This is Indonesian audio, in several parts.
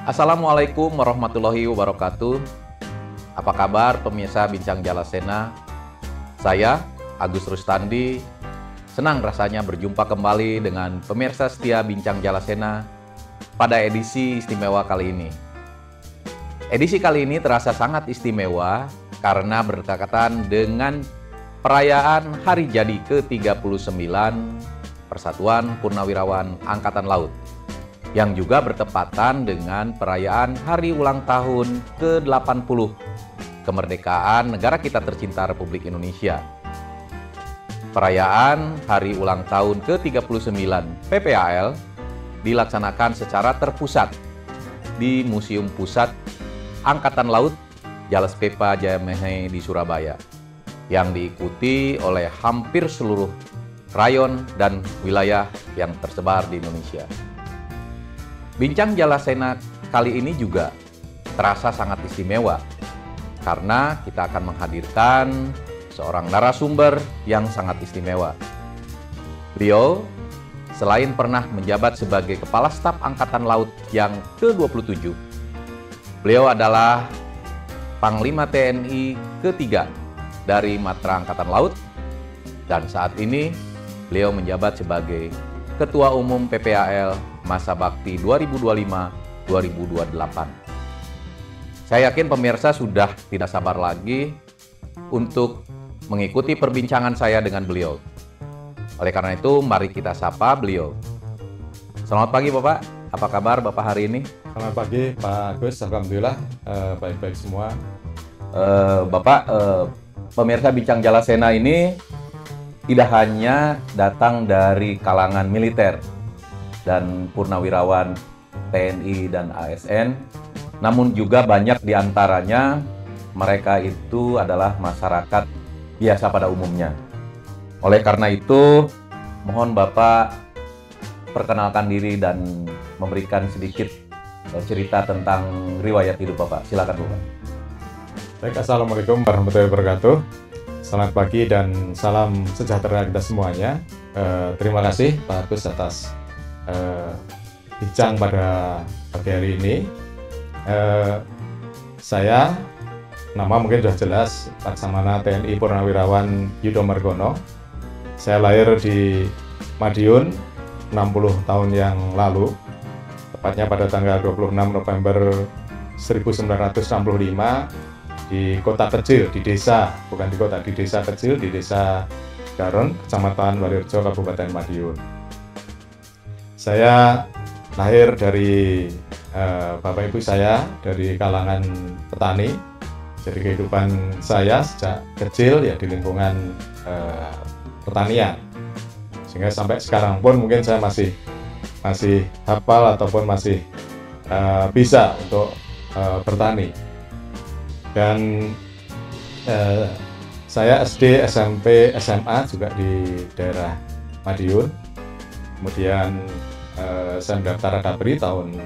Assalamualaikum warahmatullahi wabarakatuh. Apa kabar pemirsa Bincang Jalasena? Saya, Agus Rustandi, senang rasanya berjumpa kembali dengan pemirsa setia Bincang Jalasena pada edisi istimewa kali ini. Edisi kali ini terasa sangat istimewa karena berdekatan dengan perayaan Hari Jadi ke-39 Persatuan Purnawirawan Angkatan Laut, yang juga bertepatan dengan perayaan Hari Ulang Tahun ke-80 kemerdekaan negara kita tercinta Republik Indonesia. Perayaan Hari Ulang Tahun ke-39 PPAL dilaksanakan secara terpusat di Museum Pusat Angkatan Laut Jalaspepa Jayamahe di Surabaya, yang diikuti oleh hampir seluruh rayon dan wilayah yang tersebar di Indonesia. Bincang Jalasena kali ini juga terasa sangat istimewa karena kita akan menghadirkan seorang narasumber yang sangat istimewa. Beliau selain pernah menjabat sebagai Kepala Staf Angkatan Laut yang ke-27, beliau adalah Panglima TNI ketiga dari Matra Angkatan Laut, dan saat ini beliau menjabat sebagai Ketua Umum PPAL masa bakti 2025-2028. Saya yakin pemirsa sudah tidak sabar lagi untuk mengikuti perbincangan saya dengan beliau. Oleh karena itu, mari kita sapa beliau. Selamat pagi Bapak, apa kabar Bapak hari ini? Selamat pagi Pak Agus, alhamdulillah baik-baik semua. Bapak, pemirsa Bincang Jalasena ini tidak hanya datang dari kalangan militer dan purnawirawan TNI dan ASN, namun juga banyak di antaranya mereka itu adalah masyarakat biasa pada umumnya. Oleh karena itu, mohon Bapak perkenalkan diri dan memberikan sedikit cerita tentang riwayat hidup Bapak. Silakan Bapak. Baik, Assalamualaikum warahmatullahi wabarakatuh. Selamat pagi dan salam sejahtera kita semuanya. Terima kasih Pak Agus atas bincang pada pagi hari ini. Saya, nama mungkin sudah jelas, Laksamana TNI Purnawirawan Yudo Margono. Saya lahir di Madiun 60 tahun yang lalu, tepatnya pada tanggal 26 November 1965 di kota kecil, di desa, bukan di kota, di desa kecil, di desa Garon, Kecamatan Walirjo, Kabupaten Madiun. Saya lahir dari bapak ibu saya dari kalangan petani. Jadi kehidupan saya sejak kecil ya di lingkungan pertanian. Sehingga sampai sekarang pun mungkin saya masih hafal ataupun masih bisa untuk bertani. Dan saya SD, SMP, SMA juga di daerah Madiun. Kemudian saya mendaftar Akabri tahun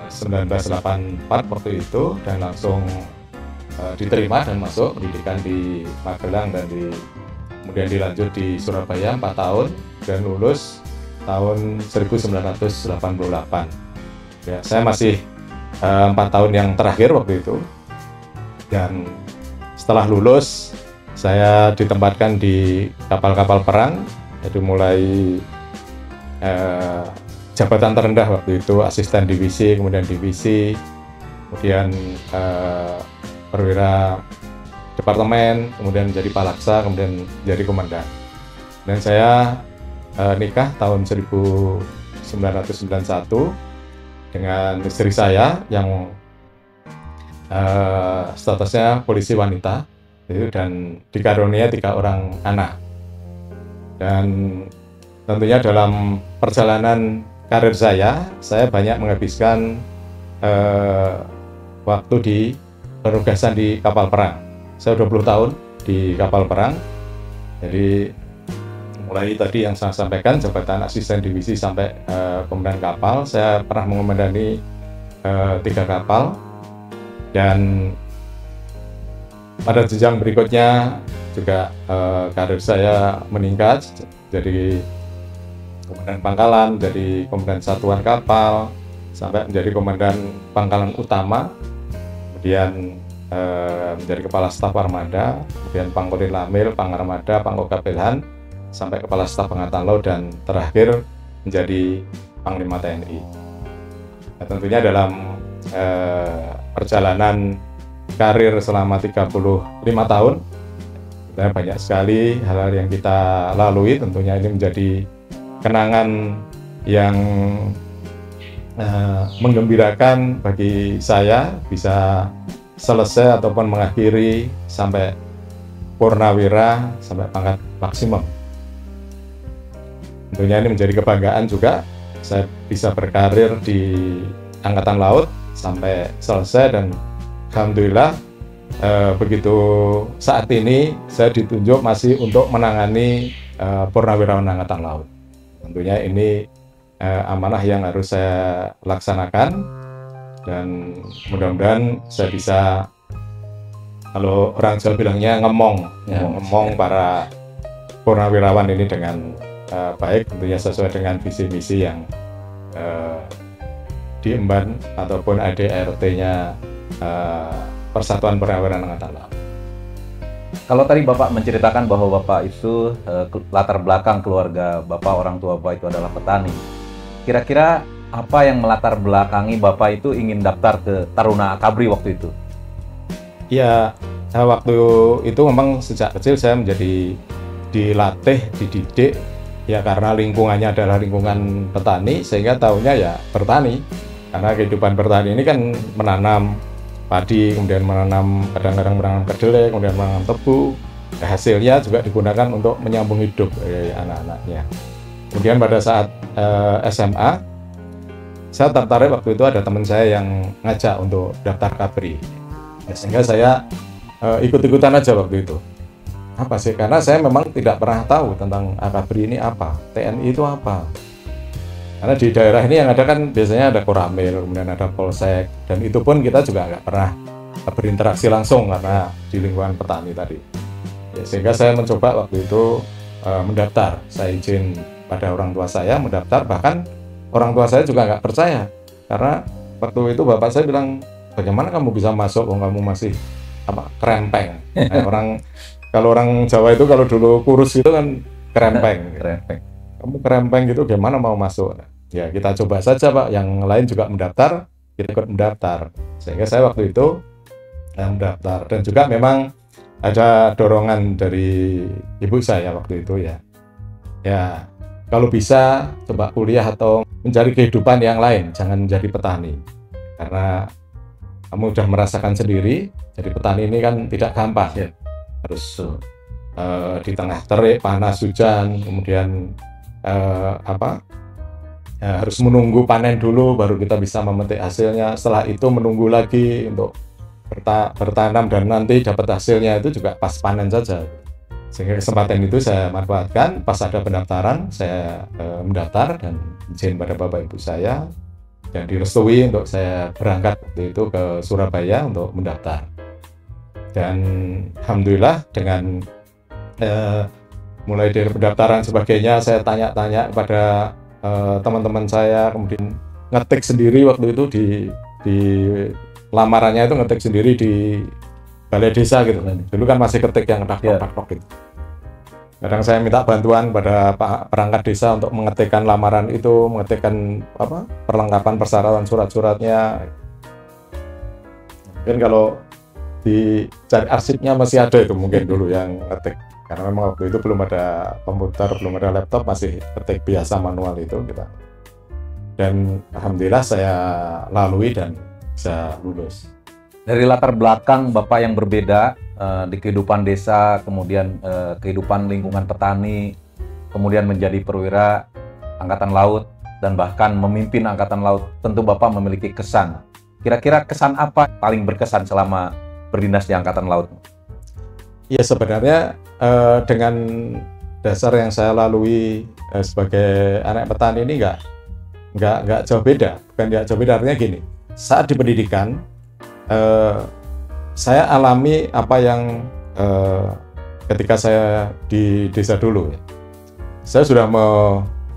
1984 waktu itu, dan langsung diterima dan masuk pendidikan di Magelang, dan kemudian dilanjut di Surabaya 4 tahun dan lulus tahun 1988. Ya, saya masih 4 tahun yang terakhir waktu itu, dan setelah lulus saya ditempatkan di kapal-kapal perang, yaitu mulai jabatan terendah waktu itu asisten divisi, kemudian divisi, kemudian perwira departemen, kemudian menjadi palaksa, kemudian jadi komandan. Dan saya nikah tahun 1991 dengan istri saya yang statusnya polisi wanita, dan dikaruniai 3 orang anak. Dan tentunya dalam perjalanan karir saya banyak menghabiskan waktu di penugasan di kapal perang. Saya 20 tahun di kapal perang. Jadi mulai tadi yang saya sampaikan, jabatan asisten divisi sampai komandan kapal. Saya pernah mengomandani 3 kapal, dan pada jenjang berikutnya juga karir saya meningkat jadi komandan pangkalan, jadi komandan satuan kapal, sampai menjadi komandan pangkalan utama, kemudian menjadi kepala staf armada, kemudian Pangkodir Lamil, Pangarmada, Pangkogapilhan, sampai kepala staf Angkatan Laut, dan terakhir menjadi Panglima TNI. Nah, tentunya dalam perjalanan karir selama 35 tahun, banyak sekali hal-hal yang kita lalui. Tentunya ini menjadi kenangan yang menggembirakan bagi saya, bisa selesai ataupun mengakhiri sampai purnawira, sampai pangkat maksimum. Tentunya ini menjadi kebanggaan juga, saya bisa berkarir di Angkatan Laut sampai selesai, dan alhamdulillah begitu saat ini saya ditunjuk masih untuk menangani purnawirawan Angkatan Laut. Tentunya ini amanah yang harus saya laksanakan, dan mudah-mudahan saya bisa, kalau orang Jawa bilangnya ngemong para purnawirawan ini dengan baik, tentunya sesuai dengan visi misi yang diemban ataupun ADRT-nya Persatuan Purnawirawan Angkatan Laut. Kalau tadi Bapak menceritakan bahwa Bapak itu latar belakang keluarga Bapak, orang tua Bapak itu adalah petani. Kira-kira apa yang melatar belakangi Bapak itu ingin daftar ke Taruna Akabri waktu itu? Ya, waktu itu memang sejak kecil saya menjadi dilatih, dididik, ya karena lingkungannya adalah lingkungan petani, sehingga tahunya ya bertani. Karena kehidupan bertani ini kan menanam padi, kemudian kadang-kadang menanam kedelai, kemudian menanam tebu. Hasilnya juga digunakan untuk menyambung hidup anak-anaknya. Kemudian pada saat SMA, saya tertarik, waktu itu ada teman saya yang ngajak untuk daftar Akabri. Sehingga saya ikut-ikutan aja waktu itu. Apa sih? Karena saya memang tidak pernah tahu tentang Akabri ini apa, TNI itu apa. Karena di daerah ini yang ada kan biasanya ada Koramil, kemudian ada Polsek, dan itu pun kita juga nggak pernah berinteraksi langsung karena di lingkungan petani tadi. Ya, sehingga saya mencoba waktu itu mendaftar. Saya izin pada orang tua saya mendaftar, bahkan orang tua saya juga nggak percaya, karena waktu itu bapak saya bilang, bagaimana kamu bisa masuk, kamu masih kerempeng. Nah, kalau orang Jawa itu kalau dulu kurus itu kan kerempeng. Kamu kerempeng gitu, gimana mau masuk? Ya kita coba saja Pak, yang lain juga mendaftar, kita ikut mendaftar. Sehingga saya waktu itu mendaftar, dan juga memang ada dorongan dari ibu saya waktu itu ya. Ya kalau bisa coba kuliah atau mencari kehidupan yang lain, jangan menjadi petani. Karena kamu sudah merasakan sendiri, jadi petani ini kan tidak gampang. Ya. Harus di tengah terik, panas, hujan, kemudian harus menunggu panen dulu baru kita bisa memetik hasilnya. Setelah itu menunggu lagi untuk bertanam, dan nanti dapat hasilnya itu juga pas panen saja. Sehingga kesempatan itu saya manfaatkan. Pas ada pendaftaran, saya mendaftar dan izin pada bapak ibu saya, dan direstui untuk saya berangkat waktu itu ke Surabaya untuk mendaftar. Dan alhamdulillah dengan mulai dari pendaftaran sebagainya, saya tanya-tanya kepada teman-teman saya, kemudian ngetik sendiri waktu itu di lamarannya itu ngetik sendiri di balai desa gitu. Dulu kan masih ketik yang tak-tak gitu. Kadang saya minta bantuan pada perangkat desa untuk mengetikkan lamaran itu, mengetikkan perlengkapan persyaratan surat-suratnya. Mungkin kalau dicari arsipnya masih ada itu mungkin dulu yang ngetik. Karena memang waktu itu belum ada komputer, belum ada laptop, masih ketik biasa manual itu kita. Dan alhamdulillah saya lalui dan bisa lulus. Dari latar belakang Bapak yang berbeda di kehidupan desa, kemudian kehidupan lingkungan petani, kemudian menjadi perwira Angkatan Laut, dan bahkan memimpin Angkatan Laut, tentu Bapak memiliki kesan. Kira-kira kesan apa paling berkesan selama berdinas di Angkatan Laut? Ya sebenarnya dengan dasar yang saya lalui sebagai anak petani ini nggak jauh beda. Bukan nggak jauh beda, artinya gini, saat di pendidikan saya alami apa yang ketika saya di desa dulu ya. Saya sudah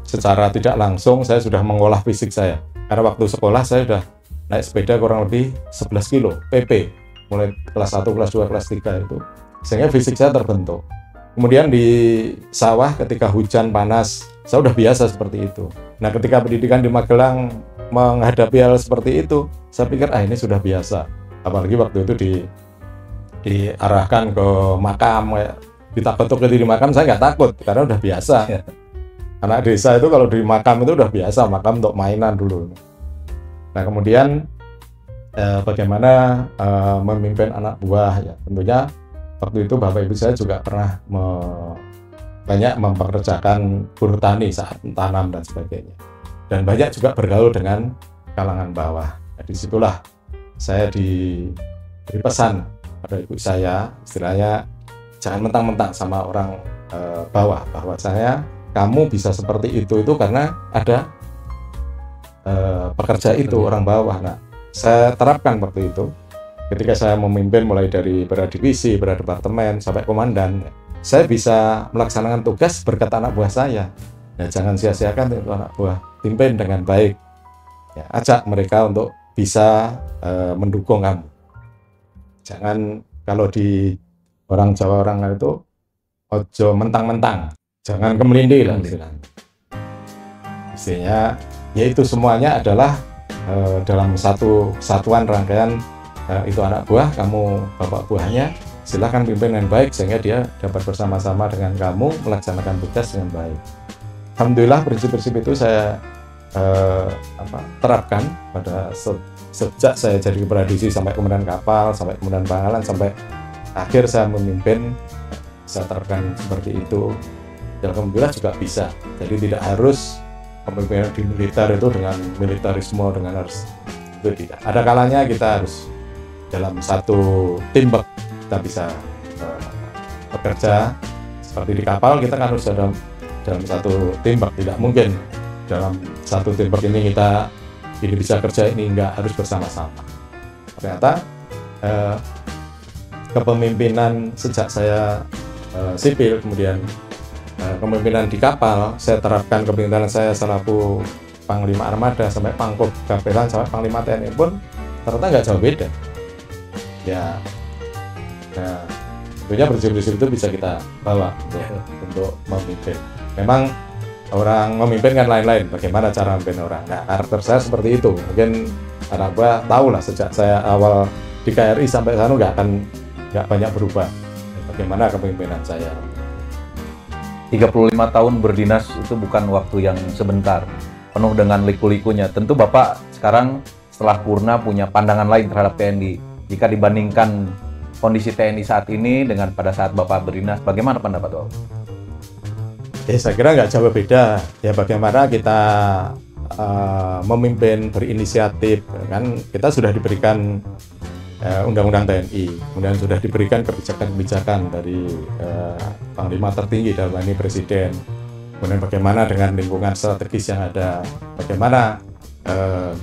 secara tidak langsung saya sudah mengolah fisik saya. Karena waktu sekolah saya sudah naik sepeda kurang lebih 11 kilo PP, mulai kelas 1, kelas 2, kelas 3 itu. Sehingga fisik saya terbentuk. Kemudian di sawah ketika hujan panas, saya sudah biasa seperti itu. Nah, ketika pendidikan di Magelang menghadapi hal seperti itu, saya pikir ini sudah biasa. Apalagi waktu itu diarahkan ke makam, ditakut-takuti di makam, saya nggak takut karena udah biasa. Anak desa itu kalau di makam itu udah biasa, makam untuk mainan dulu. Nah, kemudian bagaimana memimpin anak buah, ya tentunya waktu itu Bapak Ibu saya juga pernah banyak mempekerjakan buruh tani saat tanam dan sebagainya, dan banyak juga bergaul dengan kalangan bawah. Nah, disitulah saya diberi pesan pada ibu saya, istilahnya jangan mentang-mentang sama orang bawah, bahwasanya kamu bisa seperti itu karena ada pekerja itu orang bawah. Nah, saya terapkan waktu itu ketika saya memimpin mulai dari beradivisi, berdepartemen sampai komandan. Saya bisa melaksanakan tugas berkat anak buah saya. Nah, jangan sia-siakan itu anak buah, pimpin dengan baik. Ya, ajak mereka untuk bisa mendukung kamu. Jangan, kalau di orang Jawa orang itu ojo mentang-mentang, jangan kemelindi lah istilahnya. Istilahnya, yaitu semuanya adalah dalam satu satuan rangkaian, itu anak buah, kamu bapak buahnya, silahkan pimpin dengan baik sehingga dia dapat bersama-sama dengan kamu melaksanakan tugas dengan baik. Alhamdulillah prinsip-prinsip itu saya terapkan pada sejak saya jadi kepala divisi sampai komandan kapal, sampai komandan pangkalan, sampai akhir saya memimpin, saya terapkan seperti itu. Dan alhamdulillah juga bisa. Jadi tidak harus kepemimpinan di militer itu dengan militarisme, dengan harus itu tidak. Ada kalanya kita harus dalam satu teamwork kita bisa bekerja seperti di kapal, kita kan harus dalam satu teamwork. Tidak mungkin dalam satu teamwork ini kita bisa kerja, ini enggak, harus bersama-sama. Ternyata kepemimpinan sejak saya sipil, kemudian kepemimpinan di kapal, saya terapkan kepemimpinan saya selaku Panglima Armada sampai Pangkop Gapelan sampai Panglima TNI pun ternyata nggak jauh beda. Ya, nah tentunya prinsip-prinsip itu bisa kita bawa untuk memimpin. Memang orang memimpin kan lain-lain, bagaimana cara memimpin orang. Nah, karakter saya seperti itu. Mungkin anak buah tahu lah sejak saya awal di KRI sampai sana nggak banyak berubah. Bagaimana kepemimpinan saya. 35 tahun berdinas itu bukan waktu yang sebentar, penuh dengan liku-likunya. Tentu Bapak sekarang setelah purna punya pandangan lain terhadap TNI. Jika dibandingkan kondisi TNI saat ini dengan pada saat Bapak berdinas, bagaimana pendapat Bapak? Saya kira nggak jauh beda. Ya, bagaimana kita memimpin, berinisiatif, kan kita sudah diberikan Undang-Undang TNI, kemudian sudah diberikan kebijakan-kebijakan dari Panglima tertinggi dalam ini Presiden. Kemudian bagaimana dengan lingkungan strategis yang ada, bagaimana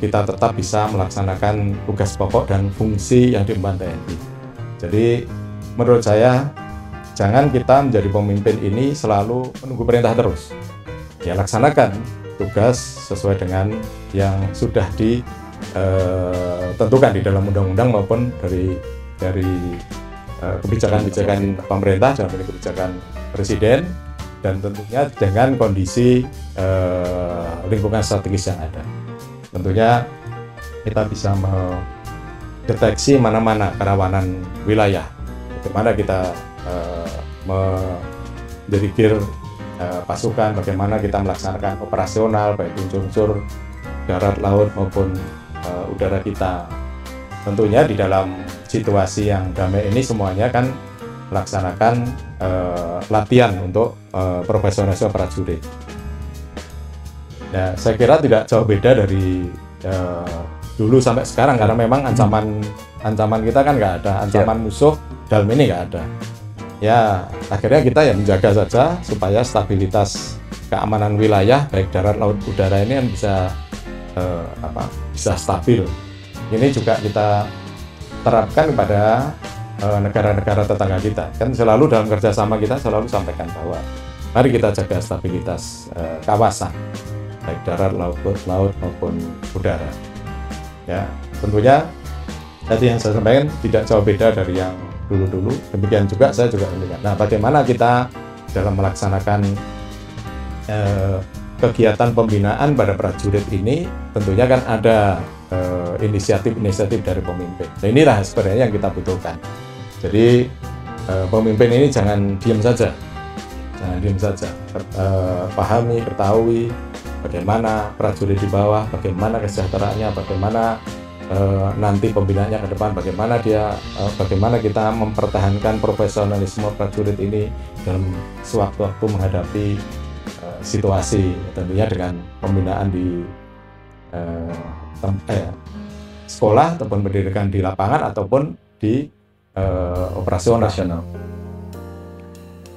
kita tetap bisa melaksanakan tugas pokok dan fungsi yang diemban TNI. Jadi menurut saya jangan kita menjadi pemimpin ini selalu menunggu perintah terus. Ya, laksanakan tugas sesuai dengan yang sudah tentukan di dalam undang-undang maupun dari kebijakan-kebijakan pemerintah dan dari kebijakan presiden, dan tentunya dengan kondisi lingkungan strategis yang ada. Tentunya kita bisa mendeteksi mana-mana kerawanan wilayah, bagaimana kita mendirigir pasukan, bagaimana kita melaksanakan operasional baik unsur-unsur darat, laut maupun udara kita. Tentunya di dalam situasi yang damai ini semuanya kan melaksanakan latihan untuk profesionalisme prajurit. Nah, saya kira tidak jauh beda dari dulu sampai sekarang, karena memang ancaman kita kan nggak ada, ancaman musuh dalam ini nggak ada. Ya, akhirnya kita ya menjaga saja supaya stabilitas keamanan wilayah baik darat, laut, udara ini kan bisa stabil. Ini juga kita terapkan kepada negara-negara tetangga kita. Kan selalu dalam kerjasama kita selalu sampaikan bahwa mari kita jaga stabilitas kawasan. baik darat, laut maupun udara. Ya, tentunya tadi yang saya sampaikan tidak jauh beda dari yang dulu-dulu. Demikian juga saya juga melihat. Nah, bagaimana kita dalam melaksanakan kegiatan pembinaan pada prajurit ini, tentunya kan ada inisiatif-inisiatif dari pemimpin. Nah, inilah sebenarnya yang kita butuhkan. Jadi pemimpin ini jangan diam saja, pahami, ketahui bagaimana prajurit di bawah, bagaimana kesejahteraannya, bagaimana nanti pembinaannya ke depan, bagaimana kita mempertahankan profesionalisme prajurit ini dalam sewaktu-waktu menghadapi situasi, tentunya dengan pembinaan di sekolah ataupun pendidikan di lapangan ataupun di operasional.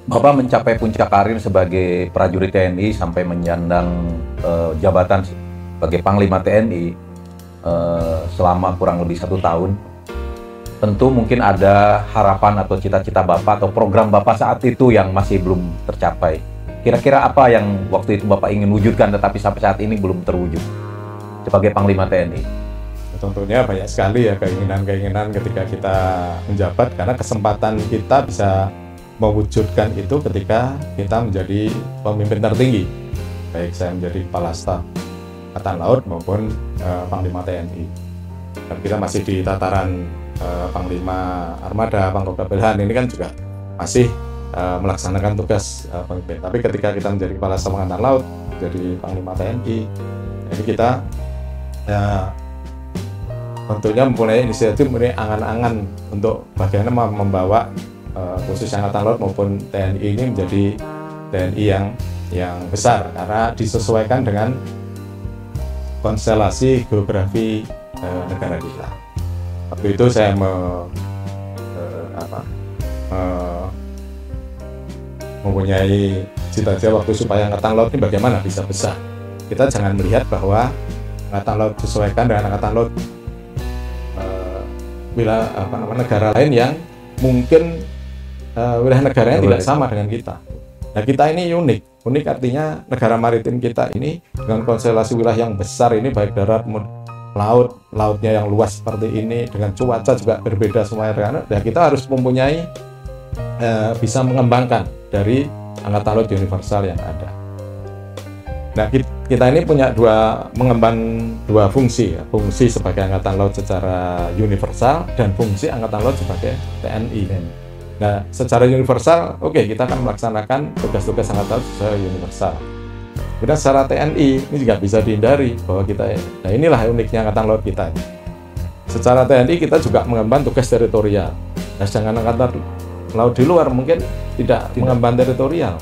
Bapak mencapai puncak karir sebagai prajurit TNI sampai menyandang jabatan sebagai Panglima TNI selama kurang lebih 1 tahun. Tentu mungkin ada harapan atau cita-cita Bapak atau program Bapak saat itu yang masih belum tercapai. Kira-kira apa yang waktu itu Bapak ingin wujudkan tetapi sampai saat ini belum terwujud sebagai Panglima TNI? Tentunya banyak sekali ya keinginan-keinginan ketika kita menjabat, karena kesempatan kita bisa mewujudkan itu ketika kita menjadi pemimpin tertinggi, baik saya menjadi Kepala Staf Angkatan Laut maupun Panglima TNI. Dan kita masih di tataran Panglima Armada, Pangkostrat Wilhan, ini kan juga masih melaksanakan tugas pemimpin. Tapi ketika kita menjadi Kepala Staf Angkatan Laut, jadi Panglima TNI, jadi kita tentunya mempunyai inisiatif, mempunyai angan-angan untuk bagaimana membawa khusus Angkatan Laut maupun TNI ini menjadi TNI yang besar, karena disesuaikan dengan konstelasi geografi negara kita. Waktu itu saya mempunyai cita-cita waktu supaya Angkatan Laut ini bagaimana bisa besar. Kita jangan melihat bahwa Angkatan Laut disesuaikan dengan Angkatan Laut negara lain yang mungkin wilayah negaranya tidak sama dengan kita. Nah, kita ini unik artinya negara maritim kita ini dengan konstelasi wilayah yang besar ini, baik darat, lautnya yang luas seperti ini, dengan cuaca juga berbeda semuanya. Ya, kita harus mempunyai bisa mengembangkan dari Angkatan Laut universal yang ada. Nah, kita ini punya mengemban dua fungsi, ya. Fungsi sebagai Angkatan Laut secara universal dan fungsi Angkatan Laut sebagai TNI. Nah, secara universal, kita akan melaksanakan tugas-tugas Angkatan Laut secara universal. Kemudian secara TNI, ini juga bisa dihindari bahwa nah inilah uniknya Angkatan Laut kita. Secara TNI kita juga mengemban tugas teritorial. Nah, sedangkan Angkatan Laut di luar mungkin tidak mengemban teritorial.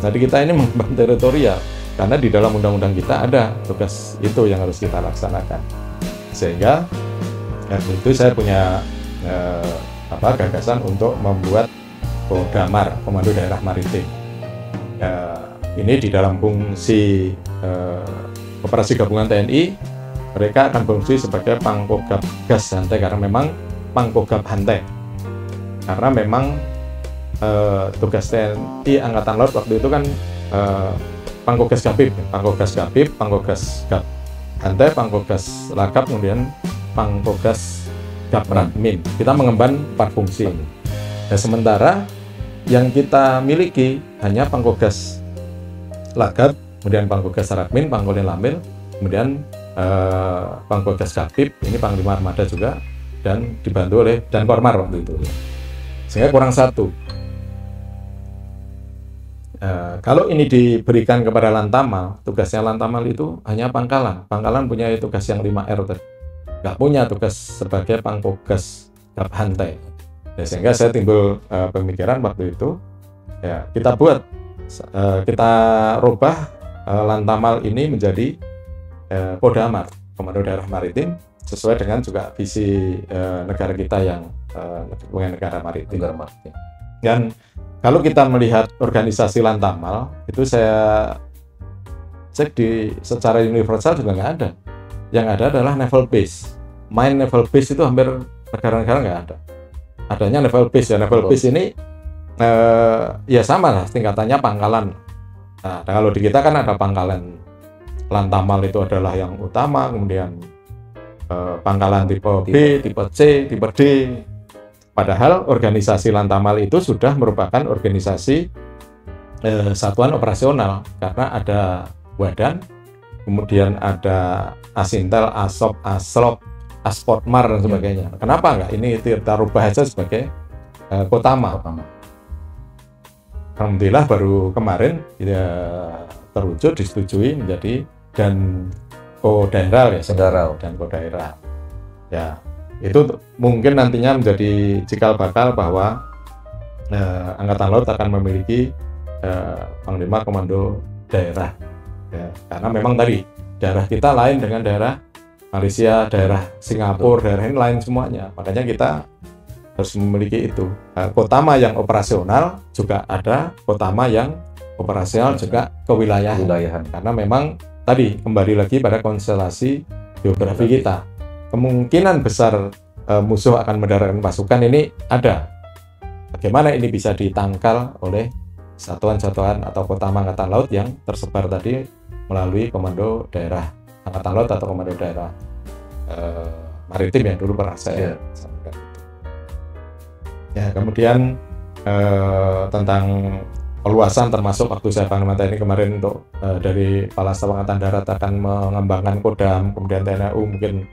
Jadi kita ini mengemban teritorial, karena di dalam undang-undang kita ada tugas itu yang harus kita laksanakan. Sehingga itu saya punya gagasan untuk membuat Kodamar, Komando Daerah Maritim. Ini di dalam fungsi operasi gabungan TNI, mereka akan berfungsi sebagai Pangkogab Gas Hantai, karena memang Pangkogab Hantai. Karena memang tugas TNI Angkatan Laut waktu itu kan Pangkogas Gapip, Pangkogas Gap Hantai, Pangkogas Lagap, kemudian Pangkogas Gapradmin. Kita mengemban 4 fungsi. Nah, sementara yang kita miliki hanya Pangkogas Lagap, kemudian Pangkogas Radmin, Pangkolin Lamil, kemudian Pangkogas Gapip, ini Panglima Armada juga, dan dibantu oleh Dan Kormar waktu itu. Sehingga kurang 1. Kalau ini diberikan kepada Lantamal, tugasnya Lantamal itu hanya pangkalan. Pangkalan punya tugas yang 5R tadi. Nggak punya tugas sebagai Pangkogas Gap Hantai. Ya, sehingga saya timbul pemikiran waktu itu, ya kita rubah Lantamal ini menjadi Kodamar, Komando Daerah Maritim, sesuai dengan juga visi negara kita yang negara maritim. Dan kalau kita melihat organisasi Lantamal, itu saya cek secara universal juga nggak ada. Yang ada adalah naval base. Main naval base itu hampir negara-negara nggak ada. Adanya naval base, ya naval base ini ya sama lah tingkatannya pangkalan. Nah, kalau di kita kan ada pangkalan Lantamal itu adalah yang utama, kemudian pangkalan tipe B, tipe C, tipe D. Padahal organisasi Lantamal itu sudah merupakan organisasi satuan operasional karena ada Wadan, kemudian ada Asintel, Asop, Aslop, Aspotmar dan sebagainya. Kenapa enggak ini kita rubah aja sebagai Kotama? Alhamdulillah baru kemarin ya, terwujud disetujui menjadi dan Kodaeral ya, dan Kodaeral. Ya, itu mungkin nantinya menjadi cikal bakal bahwa Angkatan Laut akan memiliki Panglima Komando Daerah. Ya, karena memang tadi daerah kita lain dengan daerah Malaysia, daerah Singapura, daerah ini lain semuanya. Makanya kita harus memiliki itu. Kotama yang operasional juga ada, Kotama yang operasional juga kewilayahan. Karena memang tadi kembali lagi pada konstelasi geografi kita. Kemungkinan besar musuh akan mendaratkan pasukan ini ada. Bagaimana ini bisa ditangkal oleh satuan-satuan atau Kotama Angkatan Laut yang tersebar tadi melalui Komando Daerah Angkatan Laut atau Komando Daerah Maritim yang dulu pernah saya sampaikan. Ya, kemudian tentang peluasan termasuk waktu saya Panglima TNI kemarin untuk dari Kepala Staf Angkatan Darat akan mengembangkan Kodam, kemudian TNI mungkin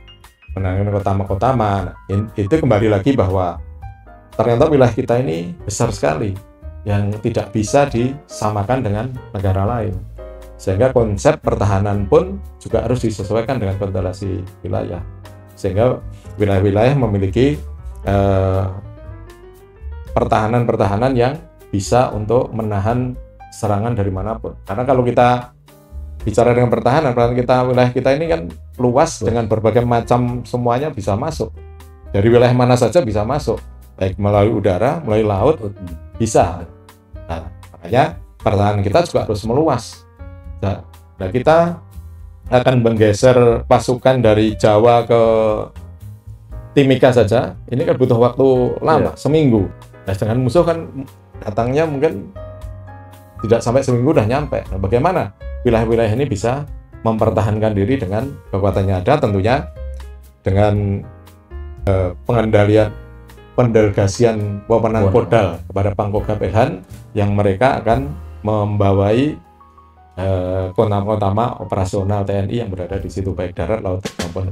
menangani Kotama. Itu kembali lagi bahwa ternyata wilayah kita ini besar sekali yang tidak bisa disamakan dengan negara lain. Sehingga konsep pertahanan pun juga harus disesuaikan dengan konstelasi wilayah. Sehingga wilayah-wilayah memiliki pertahanan-pertahanan yang bisa untuk menahan serangan dari manapun. Karena kalau kita bicara dengan pertahanan kita, wilayah kita ini kan luas dengan berbagai macam, semuanya bisa masuk. Dari wilayah mana saja bisa masuk, baik melalui udara, melalui laut, bisa. Nah, makanya pertahanan kita juga harus meluas. Nah, kita akan menggeser pasukan dari Jawa ke Timika saja, ini kan butuh waktu lama, seminggu. Nah, dengan musuh kan datangnya mungkin tidak sampai seminggu udah nyampe. Nah, bagaimana wilayah-wilayah ini bisa mempertahankan diri dengan kekuatannya ada, tentunya dengan pengendalian pendelegasian wewenang Kodal kepada Pangkogap Ilhan yang mereka akan membawai Kotama operasional TNI yang berada di situ baik darat, laut maupun